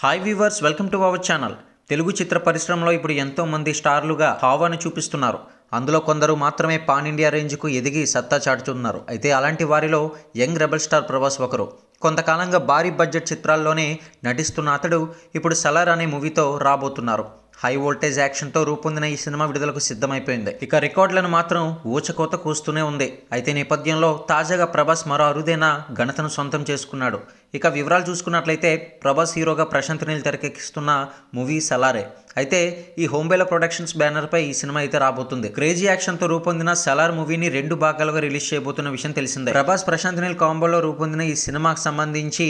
Hi viewers, welcome to our channel. Telugu చిత్ర పరిశ్రమలో ఇప్పుడు ఎంతో మంది స్టార్లుగా హావాను చూపిస్తున్నారు. అందులో కొందరు మాత్రమే పాన్ ఇండియా రేంజ్కు ఎదిగి సత్తా చాటుతున్నారు. అయితే అలాంటి వారిలో యంగ్ రెబల్ స్టార్ ప్రభాస్ ఒకరు. కొంతకాలంగా భారీ బడ్జెట్ చిత్రాల్లోనే నటిస్తున్న అతడు ఇప్పుడు సలార్ అనే మూవీతో రాబోతున్నారు. హై వోల్టేజ్ యాక్షన్తో రూపొందిన ఈ సినిమా విడుదలకు సిద్ధమైపోయింది. ఇక రికార్డులను మాత్రం ఊచకోత కూస్తూనే ఉంది. అయితే నేపథ్యంలో తాజాగా ప్రభాస్ మరో అరుదైన ఘనతను సొంతం చేసుకున్నాడు. ఇక వివరాలు చూసుకున్నట్లయితే ప్రభాస్ హీరోగా ప్రశాంత్ నీల్ తెరకెక్కిస్తున్న మూవీ సలారే. అయితే ఈ హోంబేలా ప్రొడక్షన్స్ బ్యానర్పై ఈ సినిమా అయితే రాబోతుంది. క్రేజీ యాక్షన్తో రూపొందిన సలార్ మూవీని 2 భాగాలుగా రిలీజ్ చేయబోతున్న విషయం తెలిసిందే. ప్రభాస్ ప్రశాంత్ నీల్ కాంబోలో రూపొందిన ఈ సినిమాకు సంబంధించి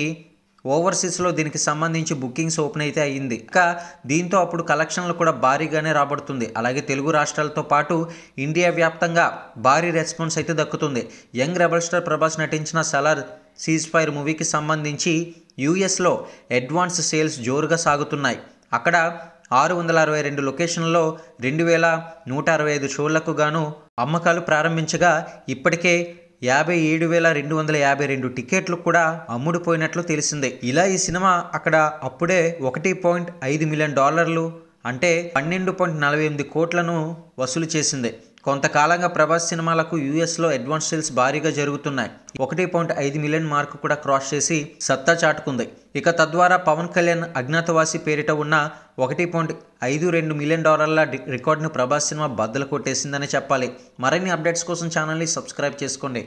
ఓవర్సీస్లో దీనికి సంబంధించి బుకింగ్స్ ఓపెన్ అయితే అయ్యింది. ఇంకా దీంతో అప్పుడు కలెక్షన్లు కూడా భారీగానే రాబడుతుంది. అలాగే తెలుగు రాష్ట్రాలతో పాటు ఇండియా వ్యాప్తంగా భారీ రెస్పాన్స్ అయితే దక్కుతుంది. యంగ్ రెబల్ స్టార్ ప్రభాస్ నటించిన సలార్ సీజ్ ఫైర్ మూవీకి సంబంధించి యూఎస్లో అడ్వాన్స్ సేల్స్ జోరుగా సాగుతున్నాయి. అక్కడ 662 లొకేషన్లలో 2165 షోలకు గాను అమ్మకాలు ప్రారంభించగా ఇప్పటికే 57,252 టికెట్లు కూడా అమ్ముడుపోయినట్లు తెలిసిందే. ఇలా ఈ సినిమా అక్కడ అప్పుడే $1.5 మిలియన్ అంటే 12.48 కోట్లను వసూలు చేసింది. కొంతకాలంగా ప్రభాస్ సినిమాలకు యూఎస్లో అడ్వాన్స్ సేల్స్ భారీగా జరుగుతున్నాయి. 1.5 మిలియన్ మార్కు కూడా క్రాస్ చేసి సత్తా చాటుకుంది. ఇక తద్వారా పవన్ కళ్యాణ్ అజ్ఞాతవాసి పేరిట ఉన్న $1.52 మిలియన్ రికార్డును ప్రభాస్ సినిమా బద్దలు కొట్టేసిందని చెప్పాలి. మరిన్ని అప్డేట్స్ కోసం ఛానల్ని సబ్స్క్రైబ్ చేసుకోండి.